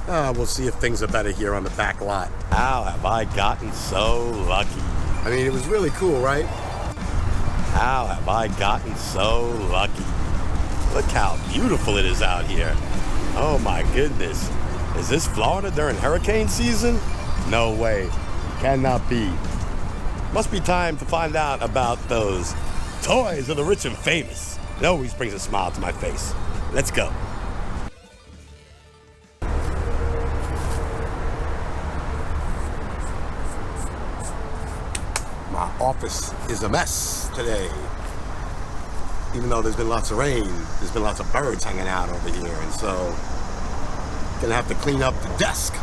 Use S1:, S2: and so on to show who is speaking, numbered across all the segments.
S1: We'll see if things are better here on the back lot. How have I gotten so lucky? I mean, it was really cool, right? How have I gotten so lucky? Look how beautiful it is out here. Oh my goodness. Is this Florida during hurricane season? No way. Cannot be. Must be time to find out about those toys of the rich and famous. It always brings a smile to my face. Let's go. My office is a mess today. Even though there's been lots of rain, there's been lots of birds hanging out over here, and so gonna have to clean up the desk.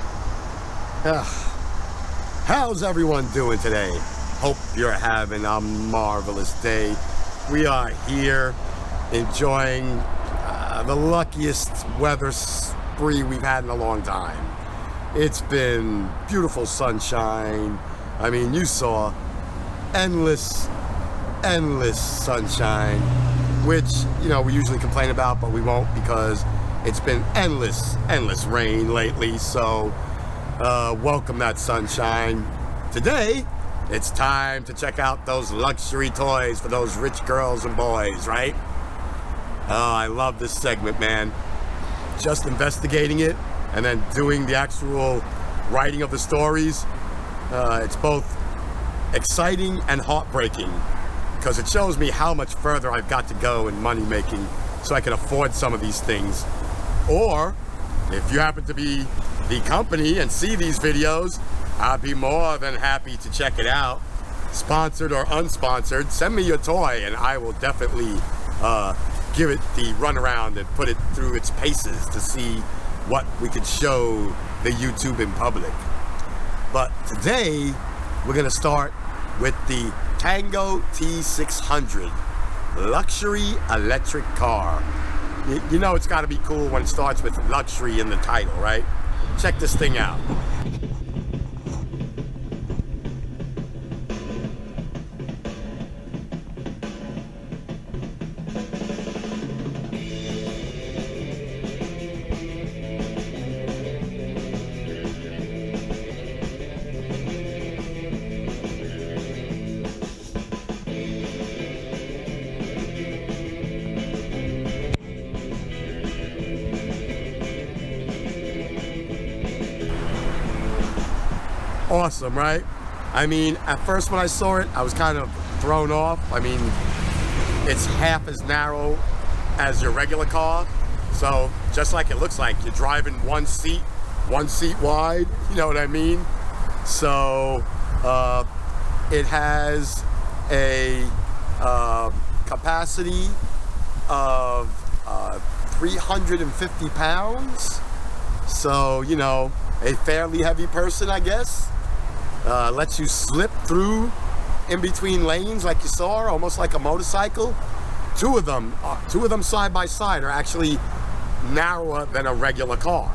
S1: How's everyone doing today? Hope you're having a marvelous day. We are here enjoying the luckiest weather spree we've had in a long time. It's been beautiful sunshine. I mean, you saw endless sunshine, which, you know, we usually complain about, but we won't because it's been endless rain lately. So welcome that sunshine. Today, it's time to check out those luxury toys for those rich girls and boys, right? Oh, I love this segment, man. Just investigating it and then doing the actual writing of the stories. It's both exciting and heartbreaking because it shows me how much further I've got to go in money making so I can afford some of these things. Or if you happen to be the company and see these videos, I'd be more than happy to check it out. Sponsored or unsponsored, send me your toy and I will definitely give it the runaround and put it through its paces to see what we could show the YouTube in public. But today, we're gonna start with the Tango T600 luxury electric car. You know it's gotta be cool when it starts with luxury in the title, right? Check this thing out. Awesome, right? I mean, at first when I saw it, I was kind of thrown off. I mean, it's half as narrow as your regular car. So just like it looks like, you're driving one seat wide, you know what I mean? So it has a capacity of 350 pounds. So, you know, a fairly heavy person, I guess. Lets you slip through in between lanes like you saw, almost like a motorcycle. Two of them side by side are actually narrower than a regular car.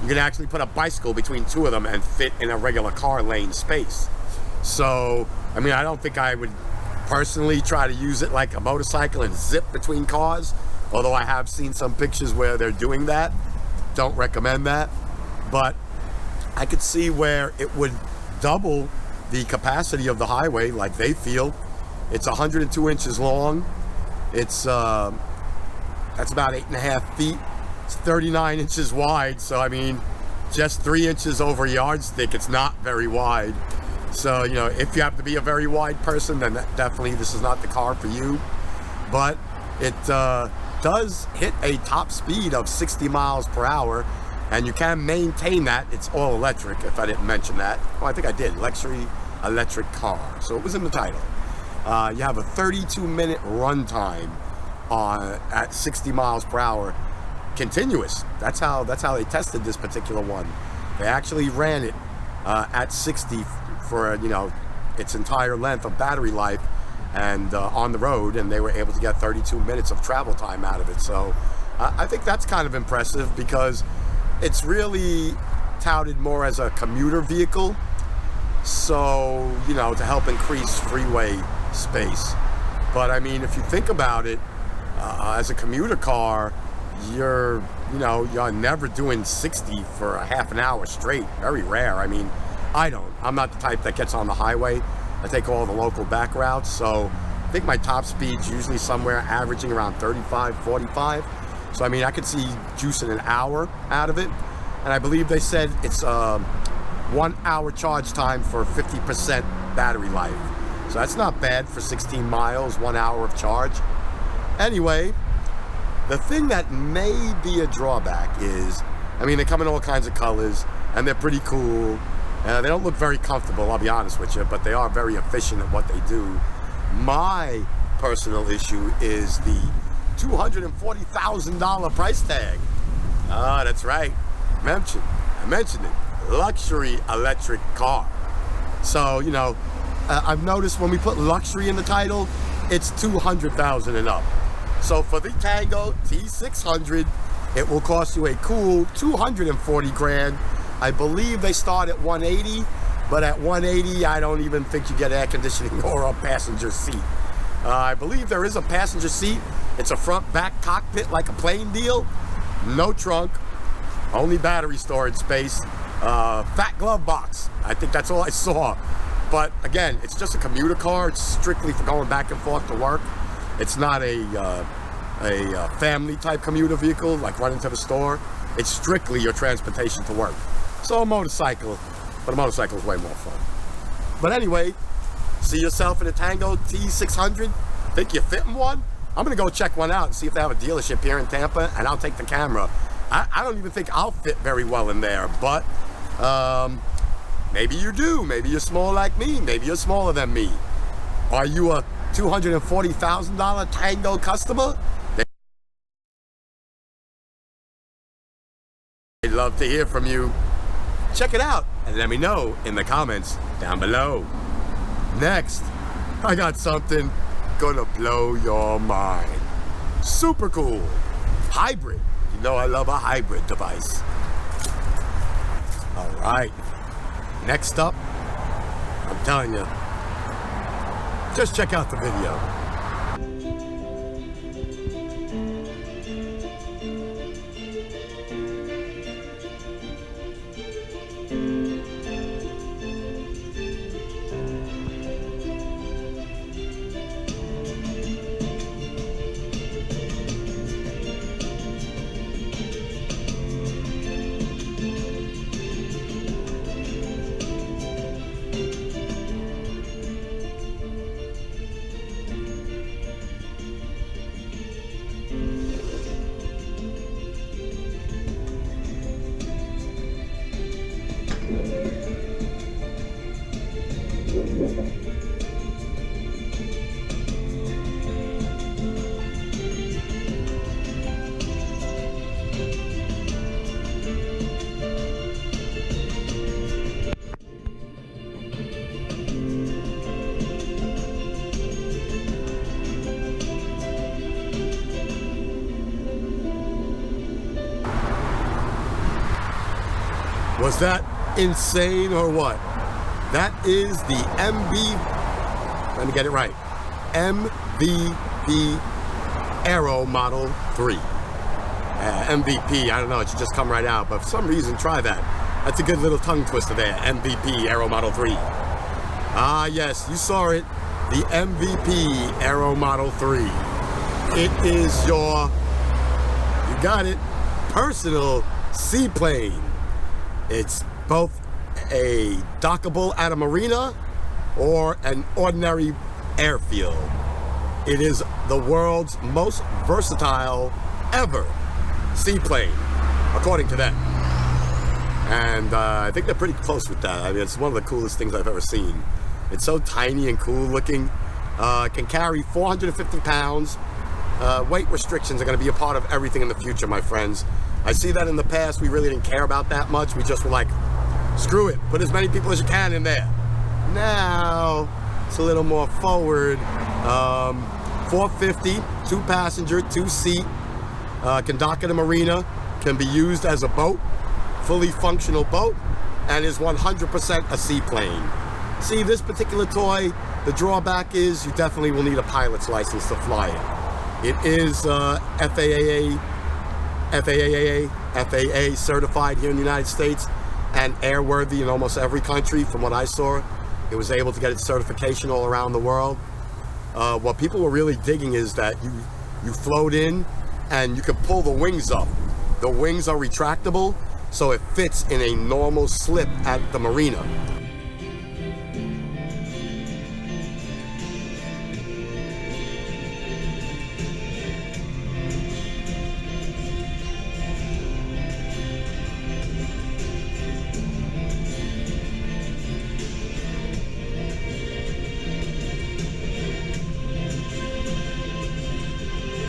S1: You can actually put a bicycle between two of them and fit in a regular car lane space. So, I mean, I don't think I would personally try to use it like a motorcycle and zip between cars, although I have seen some pictures where they're doing that. Don't recommend that. But I could see where it would double the capacity of the highway like they feel. It's 102 inches long. It's that's about 8.5 feet. It's 39 inches wide. So I mean, just 3 inches over yardstick. It's not very wide. So, you know, if you have to be a very wide person, then definitely this is not the car for you. But it does hit a top speed of 60 miles per hour. And you can maintain that. It's all electric, if I didn't mention that. Oh, I think I did. Luxury electric car. So it was in the title. You have a 32-minute run time at 60 miles per hour, continuous. That's how they tested this particular one. They actually ran it at 60 for, you know, its entire length of battery life and on the road, and they were able to get 32 minutes of travel time out of it. So I think that's kind of impressive because it's really touted more as a commuter vehicle, so, you know, to help increase freeway space. But I mean, if you think about it, as a commuter car, you're you know, you're never doing 60 for a half an hour straight. Very rare. I mean, I'm not the type that gets on the highway. I take all the local back routes, so I think my top speed's usually somewhere averaging around 35, 45. So I mean, I could see juicing an hour out of it. And I believe they said it's 1 hour charge time for 50% battery life. So that's not bad for 16 miles, 1 hour of charge. Anyway, the thing that may be a drawback is, I mean, they come in all kinds of colors and they're pretty cool. They don't look very comfortable, I'll be honest with you, but they are very efficient at what they do. My personal issue is the $240,000 price tag. Ah, that's right. I mentioned it. Luxury electric car. So, you know, I've noticed when we put luxury in the title, it's $200,000 and up. So for the Tango T600, it will cost you a cool $240 grand. I believe they start at $180, but at $180, I don't even think you get air conditioning or a passenger seat. I believe there is a passenger seat. It's a front-back cockpit like a plane deal. No trunk, only battery storage space. Fat glove box. I think that's all I saw. But again, it's just a commuter car. It's strictly for going back and forth to work. It's not a family type commuter vehicle like running to the store. It's strictly your transportation to work. So a motorcycle, but a motorcycle is way more fun. But anyway, see yourself in a Tango T600? Think you're fitting one? I'm gonna go check one out and see if they have a dealership here in Tampa, and I'll take the camera. I don't even think I'll fit very well in there, but maybe you do. Maybe you're small like me. Maybe you're smaller than me. Are you a $240,000 Tango customer? I'd love to hear from you. Check it out and let me know in the comments down below. Next, I got something gonna blow your mind. Super cool. Hybrid. You know I love a hybrid device. All right. Next up, I'm telling you, just check out the video. Was that insane or what? That is the let me get it right, MVP Aero Model 3. MVP, I don't know, it should just come right out, but for some reason, try that. That's a good little tongue twister there, MVP Aero Model 3. Ah, yes, you saw it, the MVP Aero Model 3. It is your, you got it, personal seaplane. It's both a dockable at a marina or an ordinary airfield. It is the world's most versatile ever seaplane, according to them. And I think they're pretty close with that. I mean, it's one of the coolest things I've ever seen. It's so tiny and cool looking. It can carry 450 pounds. Weight restrictions are going to be a part of everything in the future, my friends. I see that in the past, we really didn't care about that much. We just were like, screw it, put as many people as you can in there. Now, it's a little more forward. 450, 2-passenger, 2-seat, can dock at a marina, can be used as a boat, fully functional boat, and is 100% a seaplane. See, this particular toy, the drawback is you definitely will need a pilot's license to fly it. It is FAA FAA certified here in the United States and airworthy in almost every country. From what I saw, it was able to get its certification all around the world. What people were really digging is that you float in and you can pull the wings up. The wings are retractable, so it fits in a normal slip at the marina.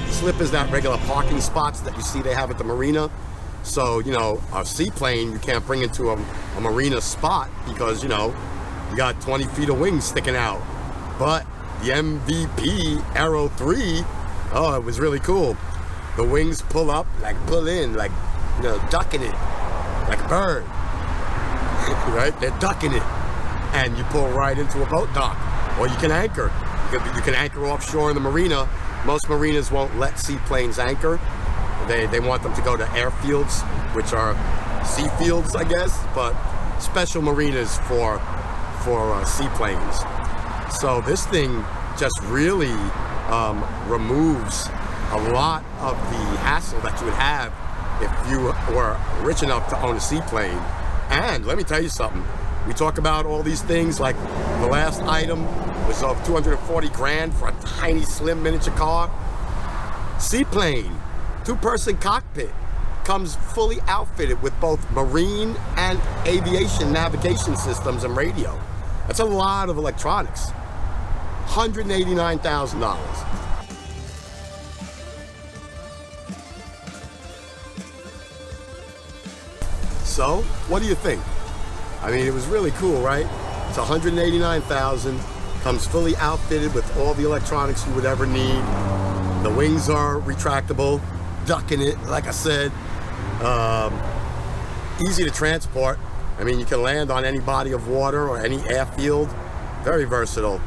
S1: Slip is that regular parking spots that you see they have at the marina. So, you know, a seaplane you can't bring into a marina spot because, you know, you got 20 feet of wings sticking out. But the MVP Aero 3, oh, it was really cool. The wings pull up, like pull in, like, you know, ducking it, like a bird, right? They're ducking it. And you pull right into a boat dock, or you can anchor. You can anchor offshore in the marina. Most marinas won't let seaplanes anchor. They want them to go to airfields, which are sea fields, I guess, but special marinas for seaplanes. So this thing just really removes a lot of the hassle that you would have if you were rich enough to own a seaplane. And let me tell you something. We talk about all these things, like the last item was of 240 grand for a tiny, slim miniature car. Seaplane, 2-person cockpit, comes fully outfitted with both marine and aviation navigation systems and radio. That's a lot of electronics. $189,000. So, what do you think? I mean, it was really cool, right? It's $189,000, comes fully outfitted with all the electronics you would ever need. The wings are retractable, ducking it, like I said. Easy to transport. I mean, you can land on any body of water or any airfield. Very versatile.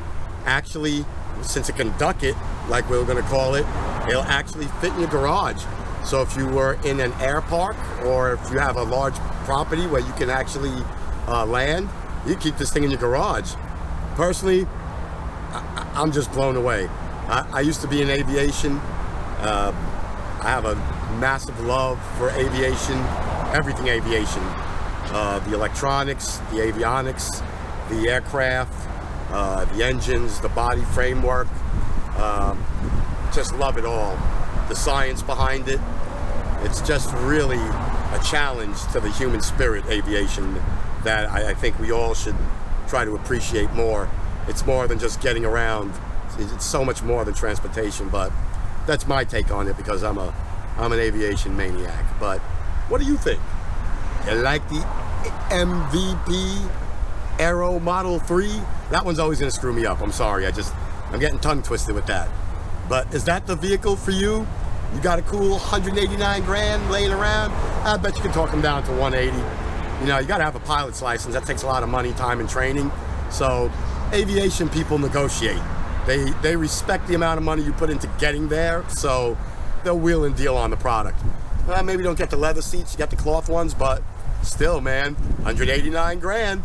S1: Actually, since it can duck it, like we were gonna call it, it'll actually fit in your garage. So if you were in an air park, or if you have a large property where you can actually land, you keep this thing in your garage. Personally, I'm just blown away. I used to be in aviation. I have a massive love for aviation, everything aviation. The electronics, the avionics, the aircraft, the engines, the body framework. Just love it all. The science behind it. It's just really a challenge to the human spirit, aviation, that I think we all should try to appreciate more. It's more than just getting around. It's so much more than transportation, but that's my take on it because I'm an aviation maniac. But what do you think? You like the MVP Aero Model 3? That one's always gonna screw me up. I'm sorry, I'm getting tongue twisted with that. But is that the vehicle for you? You got a cool 189 grand laying around? I bet you can talk them down to 180. You know, you gotta have a pilot's license. That takes a lot of money, time, and training. So aviation people negotiate. They respect the amount of money you put into getting there, so they'll wheel and deal on the product. Maybe don't get the leather seats, you get the cloth ones, but still, man, 189 grand.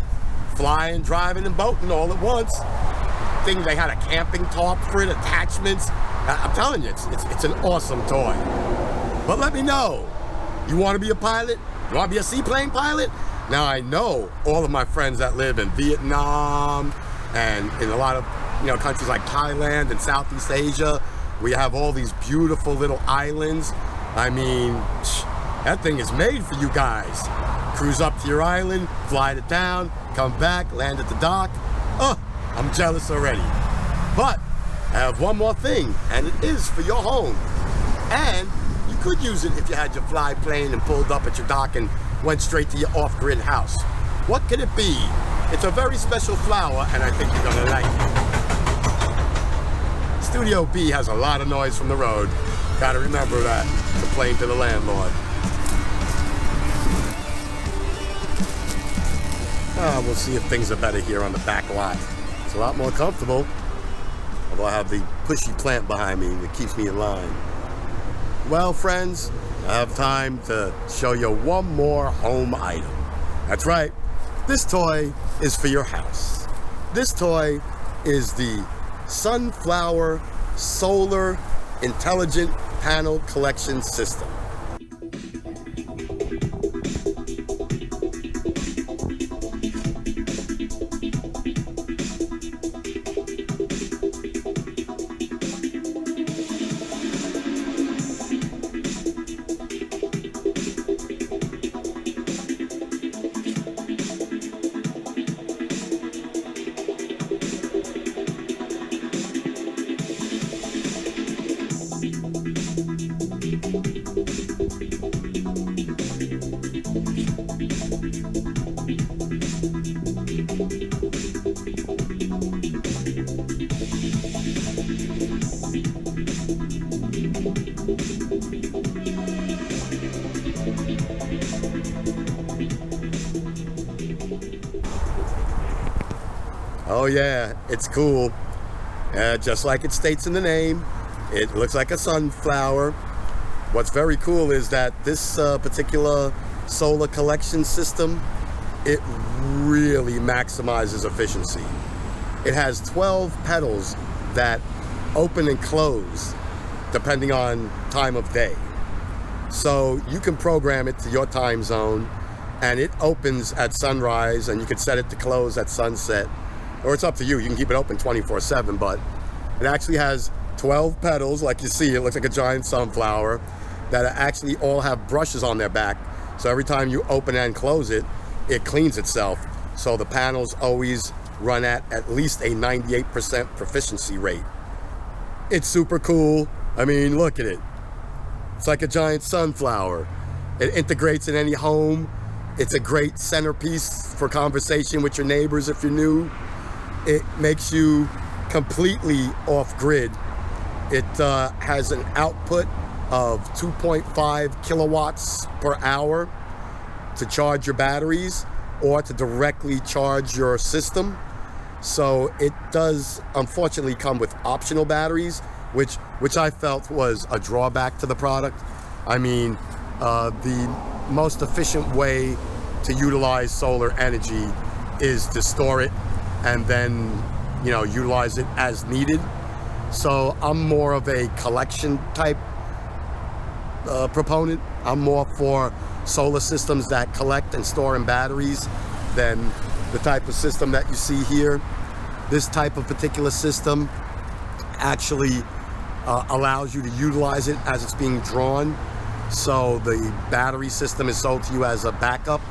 S1: Flying, driving, and boating all at once. Thing, they had a camping tarp for it, attachments. I'm telling you, it's an awesome toy. But let me know, you want to be a pilot? You want to be a seaplane pilot? Now I know all of my friends that live in Vietnam and in a lot of countries like Thailand and Southeast Asia. We have all these beautiful little islands. I mean, that thing is made for you guys. Cruise up to your island, fly to town, come back, land at the dock. Oh, I'm jealous already. But I have one more thing, and it is for your home. And you could use it if you had your fly plane and pulled up at your dock and went straight to your off-grid house. What could it be? It's a very special flower, and I think you're gonna like it. Studio B has a lot of noise from the road. Gotta remember that. Complain to the landlord. We'll see if things are better here on the back lot. It's a lot more comfortable. Although I have the pushy plant behind me that keeps me in line. Well, friends, I have time to show you one more home item. That's right, this toy is for your house. This toy is the Sunflower Solar Intelligent Panel Collection System. Oh yeah, it's cool. Just like it states in the name, it looks like a sunflower. What's very cool is that this particular solar collection system, it really maximizes efficiency. It has 12 pedals that open and close depending on time of day. So you can program it to your time zone, and it opens at sunrise, and you can set it to close at sunset. Or it's up to you. You can keep it open 24/7, but it actually has 12 pedals, like you see. It looks like a giant sunflower that actually all have brushes on their back. So every time you open and close it, it cleans itself. So the panels always run at least a 98% proficiency rate. It's super cool. I mean, look at it. It's like a giant sunflower. It integrates in any home. It's a great centerpiece for conversation with your neighbors if you're new. It makes you completely off-grid. It has an output of 2.5 kilowatts per hour to charge your batteries or to directly charge your system. So it does unfortunately come with optional batteries, which I felt was a drawback to the product. I mean, the most efficient way to utilize solar energy is to store it and then, utilize it as needed. So I'm more of a collection type proponent. I'm more for solar systems that collect and store in batteries than the type of system that you see here. This type of particular system actually allows you to utilize it as it's being drawn. So the battery system is sold to you as a backup,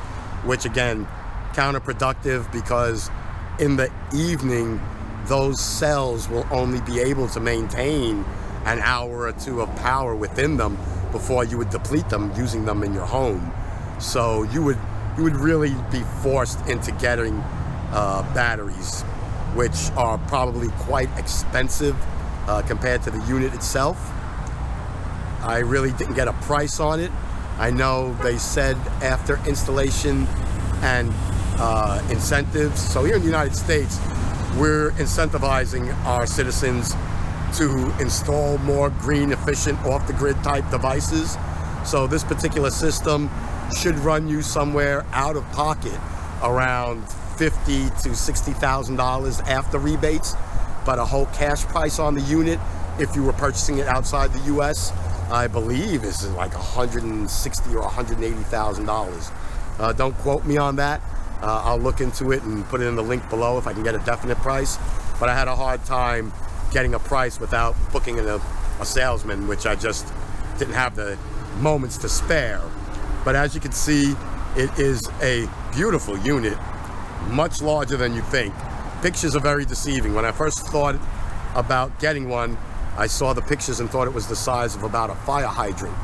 S1: which again, counterproductive, because in the evening, those cells will only be able to maintain an hour or two of power within them before you would deplete them using them in your home. So you would really be forced into getting batteries, which are probably quite expensive compared to the unit itself. I really didn't get a price on it. I know they said after installation and incentives. So here in the United States, we're incentivizing our citizens to install more green, efficient, off-the-grid type devices. So this particular system should run you somewhere out of pocket around $50,000 to $60,000 after rebates, but a whole cash price on the unit, if you were purchasing it outside the US, I believe is like $160,000 or $180,000. Don't quote me on that. I'll look into it and put it in the link below if I can get a definite price. But I had a hard time getting a price without booking in a salesman, which I just didn't have the moments to spare. But as you can see, it is a beautiful unit, much larger than you think. Pictures are very deceiving. When I first thought about getting one, I saw the pictures and thought it was the size of about a fire hydrant.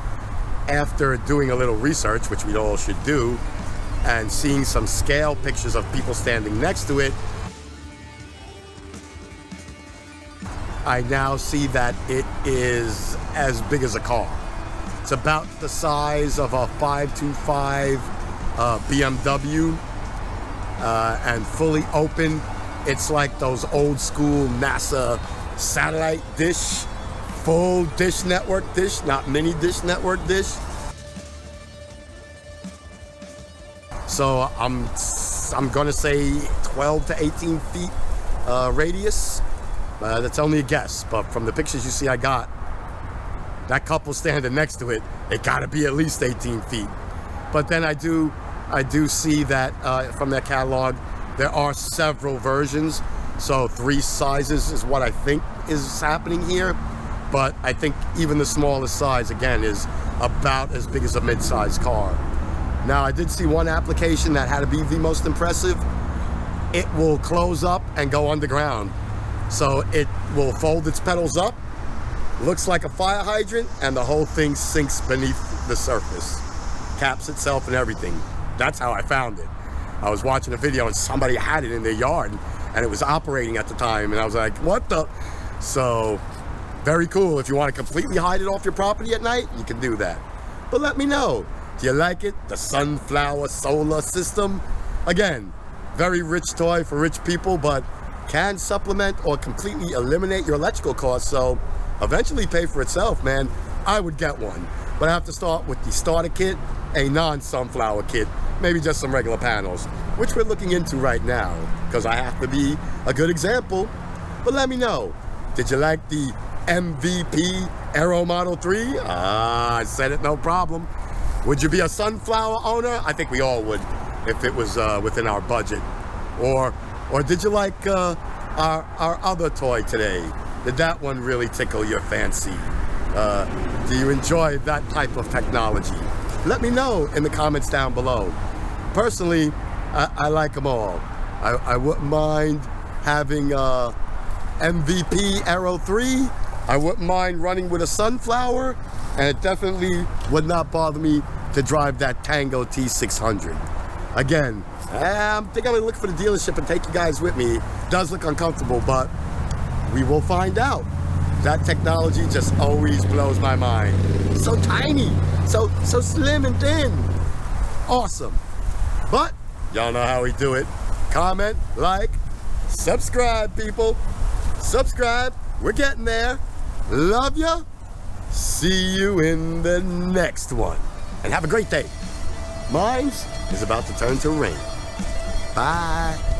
S1: After doing a little research, which we all should do, and seeing some scale pictures of people standing next to it, I now see that it is as big as a car. It's about the size of a 525 BMW, and fully open. It's like those old school NASA satellite dish, full dish network dish, not mini dish network dish. So I'm gonna say 12 to 18 feet radius. That's only a guess, but from the pictures you see I got, that couple standing next to it, it gotta be at least 18 feet. But then I do see that from that catalog, there are several versions. So 3 sizes is what I think is happening here. But I think even the smallest size, again, is about as big as a mid-sized car. Now, I did see one application that had to be the most impressive. It will close up and go underground. So it will fold its pedals up, looks like a fire hydrant, and the whole thing sinks beneath the surface. Caps itself and everything. That's how I found it. I was watching a video and somebody had it in their yard and it was operating at the time, and I was like, what the? So, very cool. If you want to completely hide it off your property at night, you can do that. But let me know. Do you like it? The sunflower solar system? Again, very rich toy for rich people, but can supplement or completely eliminate your electrical costs, so eventually pay for itself, man. I would get one, but I have to start with the starter kit, a non-sunflower kit, maybe just some regular panels, which we're looking into right now, because I have to be a good example. But let me know, did you like the MVP Aero Model 3? I said it, no problem. Would you be a sunflower owner? I think we all would, if it was within our budget. Or did you like our other toy today? Did that one really tickle your fancy? Do you enjoy that type of technology? Let me know in the comments down below. Personally, I like them all. I wouldn't mind having MVP Aero 3. I wouldn't mind running with a sunflower, and it definitely would not bother me to drive that Tango T600. Again, I think I'm gonna look for the dealership and take you guys with me. It does look uncomfortable, but we will find out. That technology just always blows my mind. So tiny, so slim and thin. Awesome. But y'all know how we do it. Comment, like, subscribe, people. Subscribe. We're getting there. Love ya. See you in the next one. And have a great day. Mine is about to turn to rain. Bye.